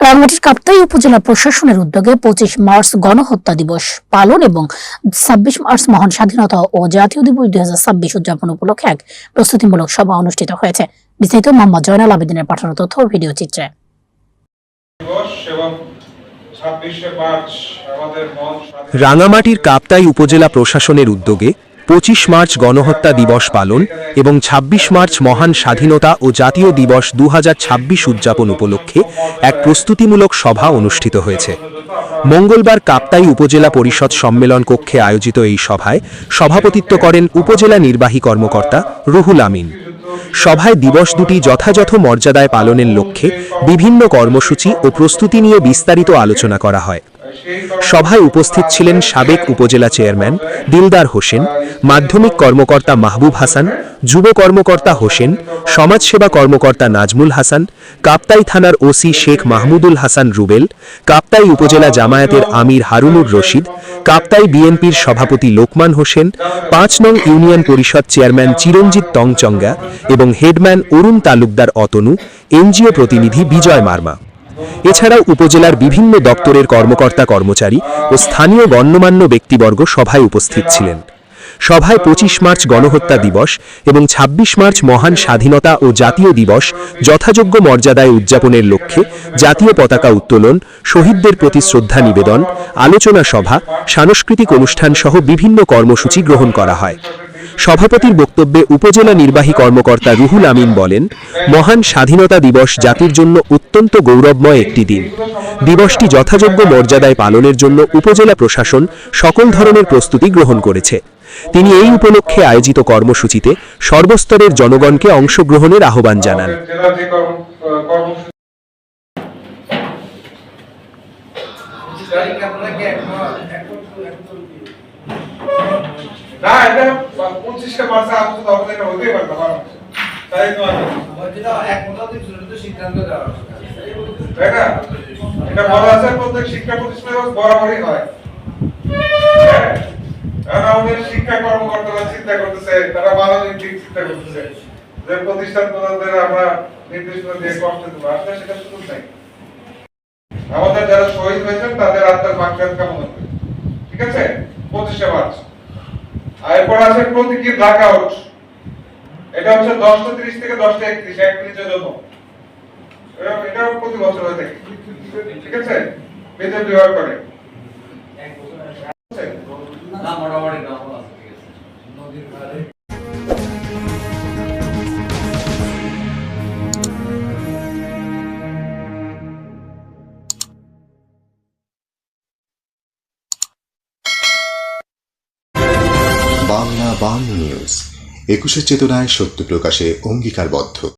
রাঙ্গামাটির কাপ্তাই উপজেলা প্রশাসনের উদ্যোগে ২৫ মার্চ গণহত্যা দিবস পালন এবং ২৬ মার্চ মহান স্বাধীনতা ও জাতীয় দিবস ২০২৬ উদযাপন উপলক্ষে এক প্রস্তুতিমূলক সভা অনুষ্ঠিত হয়েছে। বিস্তারিত মোহাম্মদ জয়নাল আবেদিনের পাঠানো তথ্য ও ভিডিও চিত্রে। রাঙ্গামাটির কাপ্তাই উপজেলা প্রশাসনের উদ্যোগে ২৫ মার্চ গণহত্যা দিবস পালন এবং ২৬ মার্চ মহান স্বাধীনতা ও জাতীয় দিবস ২০২৬ উদযাপন উপলক্ষে এক প্রস্তুতিমূলক সভা অনুষ্ঠিত হয়েছে। মঙ্গলবার কাপ্তাই উপজেলা পরিষদ সম্মেলন কক্ষে আয়োজিত এই সভায় সভাপতিত্ব করেন উপজেলা নির্বাহী কর্মকর্তা রুহুল আমিন। সভায় দিবস দুটি যথাযথ মর্যাদায় পালনের লক্ষ্যে বিভিন্ন কর্মসূচি ও প্রস্তুতি নিয়ে বিস্তারিত আলোচনা করা হয়। সভায় উপস্থিত ছিলেন সাবেক উপজেলা চেয়ারম্যান দিলদার হোসেন, মাধ্যমিক কর্মকর্তা মাহবুব হাসান, যুব কর্মকর্তা হোসেন, সমাজসেবা কর্মকর্তা নাজমুল হাসান, কাপ্তাই থানার ওসি শেখ মাহমুদুল হাসান রুবেল, কাপ্তাই উপজেলা জামায়াতের আমির হারুনুর রশিদ, কাপ্তাই বিএনপির সভাপতি লোকমান হোসেন, ৫ নং ইউনিয়ন পরিষদ চেয়ারম্যান চিরঞ্জিত টংচঙ্গা এবং হেডম্যান অরুণ তালুকদার অতনু, এনজিও প্রতিনিধি বিজয় মার্মা। এছাড়াও উপজেলার বিভিন্ন দপ্তরের কর্মকর্তা কর্মচারী ও স্থানীয় গণ্যমান্য ব্যক্তিবর্গ সভায় উপস্থিত ছিলেন। সভায় ২৫ মার্চ গণহত্যা দিবস এবং ২৬ মার্চ মহান স্বাধীনতা ও জাতীয় দিবস যথাযোগ্য মর্যাদায় উদযাপনের লক্ষ্যে জাতীয় পতাকা উত্তোলন, শহীদদের প্রতি শ্রদ্ধা নিবেদন, আলোচনা সভা, সাংস্কৃতিক অনুষ্ঠান সহ বিভিন্ন কর্মসূচি গ্রহণ করা হয়। সভাপতির বক্তব্যে উপজেলা নির্বাহী কর্মকর্তা রুহুল আমিন বলেন, মহান স্বাধীনতা দিবস জাতির জন্য অত্যন্ত গৌরবময় একটি দিন। দিবসটি যথাযোগ্য মর্যাদায় পালনের জন্য উপজেলা প্রশাসন সকল ধরনের প্রস্তুতি গ্রহণ করেছে। তিনি এই উপলক্ষে আয়োজিত কর্মসূচিতে সর্বস্তরের জনগণকে অংশগ্রহণের আহ্বান জানান। না এটা 25 মার্চ আজ তো হবে না, হতেই পারে না। তাই তো এটা এক মতামত জড়িত সিদ্ধান্ত দেওয়া হচ্ছে, তাই না? এটা বলা আছে প্রত্যেক শিক্ষা প্রতিষ্ঠানে বরাবরই হয়। আর আমাদের শিক্ষা কর্মকর্তারা চিন্তা করতেছে, তারা ভালো দিক চিন্তা করতেছে যে প্রতিষ্ঠান প্রধানদের আমরা নির্দেশনা দিয়ে কষ্ট দেব, আসলে সেটা সুযোগ নাই। আমাদের যারা শহীদ হয়েছেন তাদের আত্মার মাগফিরাত কামনা করি। ঠিক আছে? 25 মার্চ এরপর আছে প্রতীকী ব্ল্যাকআউট। এটা হচ্ছে 10:30 থেকে 10:31 জন্য। এটা প্রতি বছর হয়ে থাকে। ঠিক আছে? বিদ্যুৎ বিভাগ করে। না মোটামুটি না হলো ঠিক আছে। নদীর ধারে বাংলা নিউজ ২১ চেতনায় সত্য প্রকাশে অঙ্গীকারবদ্ধ।